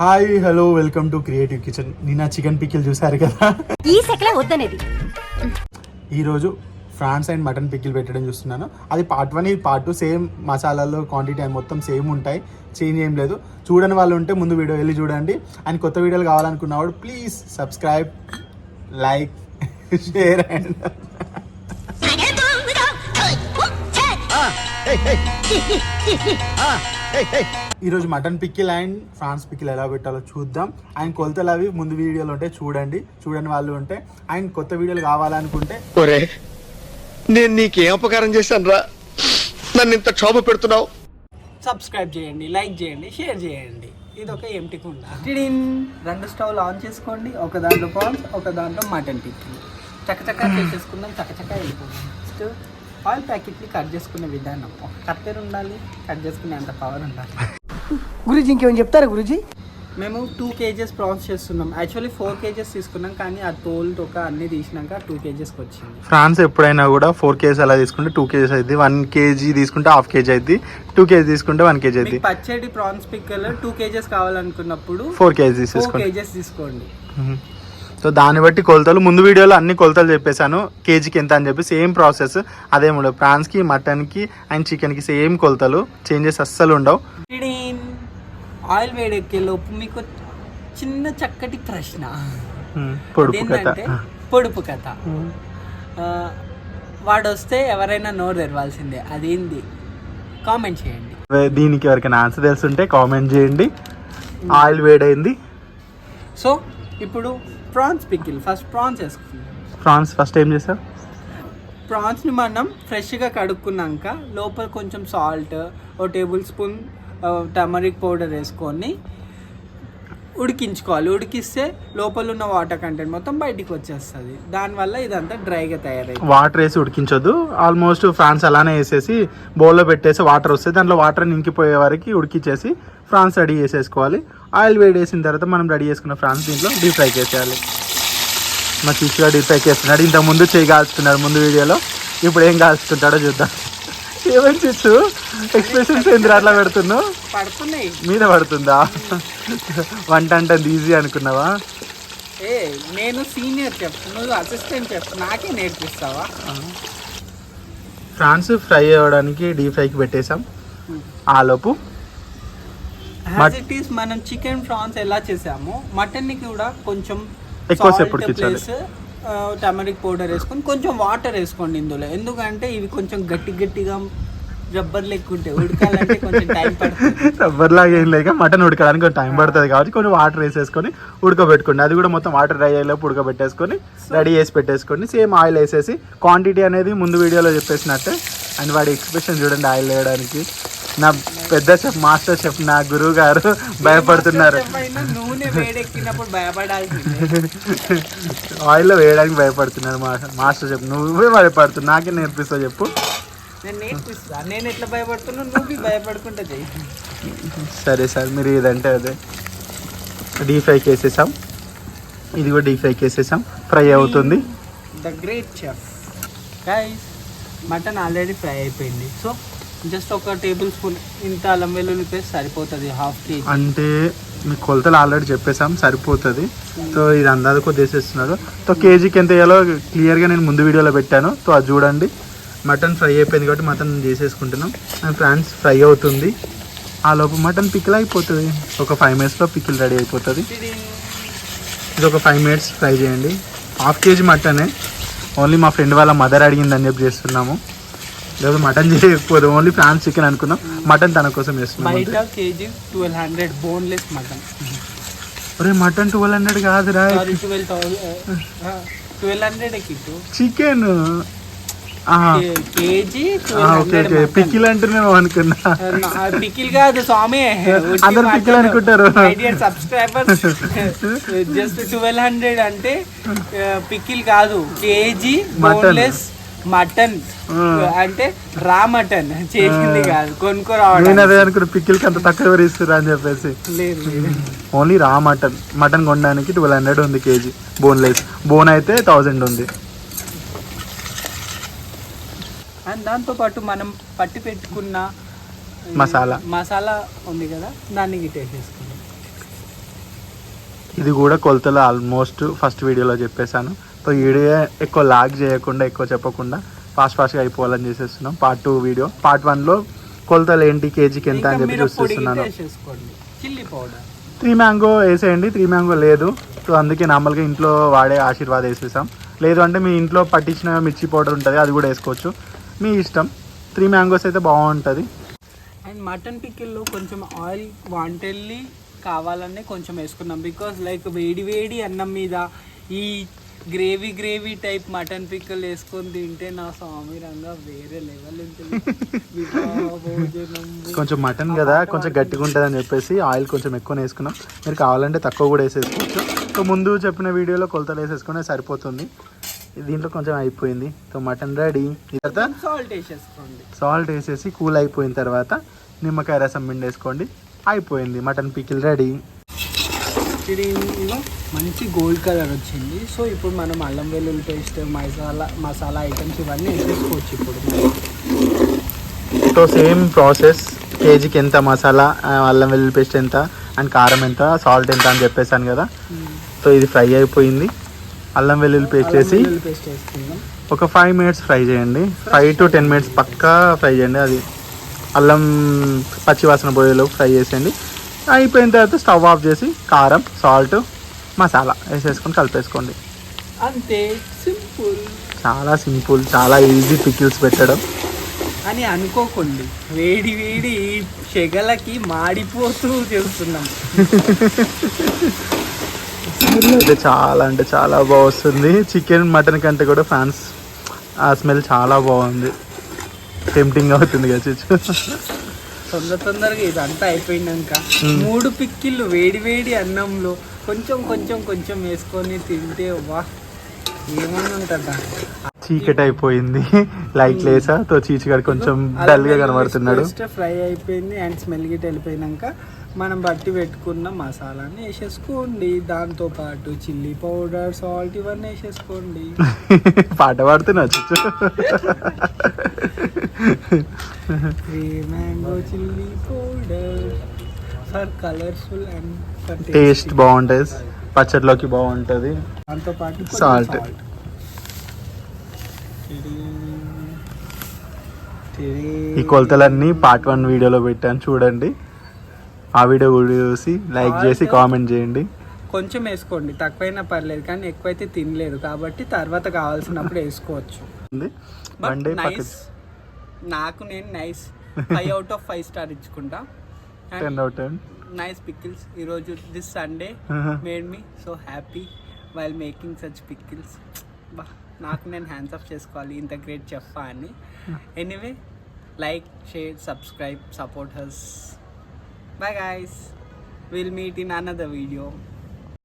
Hi hello welcome to creative kitchen. నిన్న chicken pickle చూసారు కదా, ఈ సెకలే వద్దనేది. ఈరోజు ఫ్రాన్స్ అండ్ మటన్ పికిల్ పెట్టడం చూస్తున్నాను. అది పార్ట్ 1, ఇది పార్ట్ 2. సేమ్ మసాలాలు క్వాంటిటీ అని మొత్తం సేమ్ ఉంటాయి, చేంజ్ ఏం లేదు. చూడని వాళ్ళు ఉంటే ముందు వీడియో వెళ్ళి చూడండి. అండ్ కొత్త వీడియోలు కావాలనుకున్నవాడు please subscribe, like, share and ఈరోజు mutton pickle and prawns pickle ఎలా పెట్టాలో చూద్దాం. అండ్ కొలతలు అవి ముందు వీడియోలు ఉంటే చూడండి, చూడని వాళ్ళు ఉంటే. అండ్ కొత్త వీడియోలు కావాలనుకుంటే నేను నీకేం అపకారం చేశాను రా, నన్ను ఇంత క్షోభ పెడుతున్నావు. సబ్స్క్రైబ్ చేయండి, లైక్ చేయండి, షేర్ చేయండి. ఇది ఒక ఎంటీ కుండ. 2 స్టవ్లు ఆన్ చేసుకోండి. ఒక దాంట్లో ప్రాన్స్, ఒక దాంట్లో మటన్ పికిల్. చక్కచక్క చేసేసుకుందాం, చక్కచక్క వెళ్ళిపోదాం. నెక్స్ట్ ఆయిల్ ప్యాకెట్ని కట్ చేసుకునే విధానం. ఒక కత్తెర ఉండాలి, కట్ చేసుకునే అంత పవర్ ఉండాలి. గురూజీ ఇంకేమైనా చెప్తారా గురూజీ? మేము 2 kgs ప్రాన్స్ చేస్తున్నాం. యాక్చువల్లీ 4 kgs తీసుకున్నాం, కానీ ఆ తోలు తొక్క అన్నీ తీసినాక 2 kgsకి వచ్చింది. ఫ్రాన్స్ ఎప్పుడైనా కూడా 4 kgs అలా తీసుకుంటే 2 kgs అయింది. 1 kg తీసుకుంటే ½ kg అయింది. 2 kg తీసుకుంటే 1 kg అయింది. పచ్చడి ప్రాన్స్ పిక్కల్ 2 kgs కావాలనుకున్నప్పుడు 4 kg తీసుకోండి. సో దాన్ని బట్టి కొలతలు ముందు వీడియోలో అన్ని కొలతలు చెప్పేశాను, కేజీకి ఎంత అని చెప్పి. సేమ్ ప్రాసెస్ అదే ఉండవు. ప్రాన్స్కి, మటన్కి అండ్ చికెన్కి సేమ్ కొలతలు, చేంజెస్ అస్సలు ఉండవు. ఆయిల్ వేడెక్కే లోపు మీకు చిన్న చక్కటి ప్రశ్న. పొడుపు కథ. వాడు వస్తే ఎవరైనా నోరు తెరవాల్సిందే. అదేంది కామెంట్ చేయండి. దీనికి ఎవరికైనా ఆన్సర్ తెలుసుంటే కామెంట్ చేయండి. ఆయిల్ వేడైంది. సో ఇప్పుడు ప్రాన్స్ పికిల్. ఫస్ట్ ప్రాన్స్ వేసుకుందాం. ప్రాన్స్ ఫస్ట్ ఏం చేస్తారు? ప్రాన్స్ని మనం ఫ్రెష్గా కడుక్కున్నాక లోపల కొంచెం సాల్ట్, ఓ టేబుల్ స్పూన్ టర్మరిక్ పౌడర్ వేసుకొని ఉడికించుకోవాలి. ఉడికిస్తే లోపల ఉన్న వాటర్ కంటెంట్ మొత్తం బయటికి వచ్చేస్తుంది. దానివల్ల ఇదంతా డ్రైగా తయారైంది. వాటర్ వేసి ఉడికించొద్దు. ఆల్మోస్ట్ ఫ్రాన్స్ అలానే వేసేసి బౌల్లో పెట్టేసి వాటర్ వస్తే దాంట్లో వాటర్ నింకిపోయే వరకు ఉడికించేసి ఫ్రాన్స్ రెడీ చేసేసుకోవాలి. ఆయిల్ వేడి వేసిన తర్వాత మనం రెడీ చేసుకున్న ఫ్రాన్స్ దీంట్లో డీప్ ఫ్రై చేసేయాలి. మా చిచ్చుగా డీప్ ఫ్రై చేస్తున్నాడు. ఇంతకుముందు చేయి కాల్చుతున్నాడు ముందు వీడియోలో. ఇప్పుడు ఏం కాల్చుకుంటాడో చూద్దాం. ఏమని చిచ్చు ఎక్స్ప్రెషన్స్ ఎందుకు అట్లా పెడుతున్నావు? పడుతున్నాయి మీద పడుతుందా? వంట అంటే ఈజీ అనుకున్నావా? నేను సీనియర్ చెఫ్, నువ్వు అసిస్టెంట్ చెఫ్, నాకే నేర్పిస్తావా? ఫ్రాన్స్ ఫ్రై అవ్వడానికి డీప్ ఫ్రైకి పెట్టేసాం. ఆలోపు మనం చికెన్ ఫ్రాన్స్ ఎలా చేసామో మటన్ని కూడా కొంచెం ఎక్కువసేపు ఉడికించాలి. టర్మరిక్ పౌడర్ వేసుకొని కొంచెం వాటర్ వేసుకోండి ఇందులో. ఎందుకంటే ఇవి కొంచెం గట్టిగా రబ్బర్ లెక్క ఉంటాయి. ఉడకాలంటే కొంచెం టైం పడుతుంది. రబ్బర్ లాగా ఏం లేక మటన్ ఉడకడానికి కొంచెం టైం పడుతుంది కాబట్టి కొన్ని వాటర్ వేసేసుకొని ఉడకబెట్టుకోండి. అది కూడా మొత్తం వాటర్ డ్రై అయ్యేలోపు ఉడకబెట్టేసుకొని రెడీ చేసి పెట్టేసుకొని సేమ్ ఆయిల్ వేసేసి క్వాంటిటీ అనేది ముందు వీడియోలో చెప్పేసినట్టే. అండ్ వాడి ఎక్స్ప్రెషన్ చూడండి ఆయిల్ వేయడానికి. నా పెద్ద చెఫ్, మాస్టర్ చెఫ్, నా గురువు గారు భయపడుతున్నారు. నూనె వేడెక్కినప్పుడు భయపడాల్సి, ఆయిల్లో వేయడానికి భయపడుతున్నారు మాస్టర్ చెఫ్. నువ్వే భయపడుతున్నావు, నాకే నేర్పిస్తావు చెప్పు. నేను నేర్పిస్తా. నేను ఎట్లా భయపడుతున్నా నువ్వు భయపడుకుంటా చెయ్యి. సరే సార్, మీరు ఇదంటే అదే. డీప్ ఫ్రైకి వేసేసాం. ఇది కూడా డీప్ ఫ్రైకి వేసేసాం. ఫ్రై అవుతుంది. The great chef guys. Mutton already fry అయిపోయింది. సో జస్ట్ ఒక టేబుల్ స్పూన్ ఇంత అల్లం వెల్లుల్లి పేస్ట్ సరిపోతుంది. ½ kg అంటే మీకు కొలతలు ఆల్రెడీ చెప్పేసాం, సరిపోతుంది. సో ఇది అందాజు కొద్ది వేసేస్తున్నారు. సో కేజీకి ఎంత వేయాలో క్లియర్గా నేను ముందు వీడియోలో పెట్టాను. సో అది చూడండి. మటన్ ఫ్రై అయిపోయింది కాబట్టి మటన్ చేసేసుకుంటున్నాం. అండ్ ఫ్రాన్స్ ఫ్రై అవుతుంది. ఆ లోపు మటన్ పికిల్ అయిపోతుంది. ఒక 5 minutesలో పికిల్ రెడీ అయిపోతుంది. ఇది ఒక 5 minutes ఫ్రై చేయండి. ½ kg మటనే. ఓన్లీ మా ఫ్రెండ్ వాళ్ళ మదర్ అడిగిందని చెప్పి చేస్తున్నాము. లేదా మటన్ చేయకపోదు, ఓన్లీ ఫ్రాన్స్ చికెన్ అనుకున్నాం. మటన్ తన కోసం చేస్తున్నాం. బయట కేజీ 1200 బోన్లెస్ మటన్. ఒరే మటన్ 1200 కాదురా, 1200 చికెన్ కేజీ. పికిల్ అంటున్నావు అనుకున్నా. పికిల్ కాదు స్వామి, అందరు పికిల్ అనుకుంటారు. సబ్స్క్రైబర్స్ జస్ట్ 1200 అంటే పికిల్ కాదు, కేజీ బోన్లెస్ మటన్ అంటే రా మటన్ చేసింది కాదు, కొనుక్కోరావడం. నేను అదే అనుకున్నా, పికిల్కి అంత తక్కువ ఇస్తురా అని చెప్పేసి. ఓన్లీ రా మటన్ కొనడానికి 1200 ఉంది కేజీ. బోన్లెస్, బోన్ అయితే 1000 ఉంది. అండ్ దాంతోపాటు మనం పట్టి పెట్టుకున్న మసాలా ఉంది కదా, దాన్ని గిట్టేసేసుకుందాం. ఇది కూడా కొలతలు ఆల్మోస్ట్ ఫస్ట్ వీడియోలో చెప్పేశాను. సో ఈ వీడియో ఎక్కువ లాగ్ చేయకుండా ఎక్కువ చెప్పకుండా ఫాస్ట్గా అయిపోవాలని చేసేస్తున్నాం. Part 2 video. పార్ట్ 1లో కొలతలు ఏంటి, కేజీకి ఎంత అని చెప్పి చూస్తున్నాను. చిల్లీ పౌడర్ 3 మ్యాంగో వేసేయండి. 3 మ్యాంగో లేదు, సో అందుకే నార్మల్గా ఇంట్లో వాడే ఆశీర్వాద్ వేసేసాం. లేదు అంటే మీ ఇంట్లో పట్టించిన మిర్చి పౌడర్ ఉంటుంది, అది కూడా వేసుకోవచ్చు, మీ ఇష్టం. 3 మ్యాంగోస్ అయితే బాగుంటుంది. అండ్ మటన్ పికిల్లో కొంచెం ఆయిల్ వాంటెడ్లీ కావాలనే కొంచెం వేసుకున్నాం. బికాజ్ లైక్ వేడి వేడి అన్నం మీద ఈ గ్రేవీ టైప్ మటన్ పిక్కలు వేసుకొని తింటే నా స్వామి రంగా వేరే లెవెల్ ఉంటుంది. కొంచెం మటన్ కదా, కొంచెం గట్టిగా ఉంటుంది అని చెప్పేసి ఆయిల్ కొంచెం ఎక్కువ వేసుకున్నాం. మీరు కావాలంటే తక్కువ కూడా వేసేసుకోవచ్చు. సో ముందు చెప్పిన వీడియోలో కొలతలు వేసేసుకునే సరిపోతుంది. దీంట్లో కొంచెం అయిపోయింది. So mutton ready. తర్వాత సాల్ట్ వేసేసుకోండి. సాల్ట్ వేసేసి కూల్ అయిపోయిన తర్వాత నిమ్మకాయ రసం పిండేసుకోండి. అయిపోయింది, మటన్ పికిల్ రెడీ. ఇదిగో మంచి గోల్డ్ కలర్ వచ్చింది. సో ఇప్పుడు మనం అల్లం వెల్లుల్లి పేస్ట్, మసాలా ఐటమ్స్ ఇవన్నీ వేసేసుకోవచ్చు ఇప్పుడు. So same process. కేజీకి ఎంత మసాలా, అల్లం వెల్లుల్లి పేస్ట్ ఎంత, అండ్ కారం ఎంత, సాల్ట్ ఎంత అని చెప్పేసాను కదా. సో ఇది ఫ్రై అయిపోయింది. అల్లం వెల్లుల్లి పేస్ట్ వేసి వేసుకుందాం. ఒక 5 మినిట్స్ ఫ్రై చేయండి. 5 to 10 మినిట్స్ పక్కా ఫ్రై చేయండి. అది అల్లం పచ్చివాసన పోయేలోపు ఫ్రై చేసేయండి. అయిపోయిన తర్వాత స్టవ్ ఆఫ్ చేసి కారం, సాల్ట్, మసాలా వేసేసుకొని కలిపేసుకోండి. అంతే, సింపుల్. చాలా సింపుల్, చాలా ఈజీ పికిల్స్ పెట్టడం అని అనుకోకండి. వేడి వేడి షెగలకి మాడిపోతూ చేస్తున్నాం. స్మెల్ అయితే చాలా అంటే చాలా బాగా వస్తుంది. చికెన్ మటన్ కంటే కూడా ఫ్రాన్స్ ఆ స్మెల్ చాలా బాగుంది. టెంప్టింగ్ అవుతుంది కదా చిచ్చు. తొందరగా ఇదంతా అయిపోయినాక 3 పిక్కిళ్ళు వేడి వేడి అన్నంలో కొంచెం వేసుకొని తింటే వా ఏమన్నా ఉంటుందా. చీకటి అయిపోయింది, లైట్ లేసా తో చీచిగాడు కొంచెం డల్ గా కనబడుతున్నాడు. ఫ్రై అయిపోయింది అండ్ స్మెల్ గిట్ వెళ్ళిపోయినాక మనం బట్టి పెట్టుకున్న మసాలాని వేసేసుకోండి. దాంతో పాటు చిల్లీ పౌడర్, సాల్ట్ ఇవన్నీ వేసేసుకోండి. పాట పాడుతున్నా చిచ్చు. Mango chilli powder for colourful and for taste బాగుంటుంది, పచ్చడిలోకి బాగుంటుంది. దాంతో పాటు సాల్ట్. ఈ కొలతలన్నీ పార్ట్ 1 వీడియోలో పెట్టాను, చూడండి. ఆ వీడియో కూడా చూసి లైక్ చేసి కామెంట్ చేయండి. కొంచెం వేసుకోండి, తక్కువైనా పర్లేదు, కానీ ఎక్కువైతే తినలేదు కాబట్టి తర్వాత కావాల్సినప్పుడు వేసుకోవచ్చు. వన్ డే నైస్, నాకు నేను నైస్ 5 out of 5 స్టార్ ఇచ్చుకుంటా. 10 out of 10. Nice pickles. ఈరోజు this Sunday made me so happy while making such pickles. బా, నాకు నేను హ్యాండ్స్ ఆఫ్ చేసుకోవాలి, ఇంత గ్రేట్ చెఫా అని. Anyway, like, share, subscribe, support has. Bye guys, we'll meet in another video.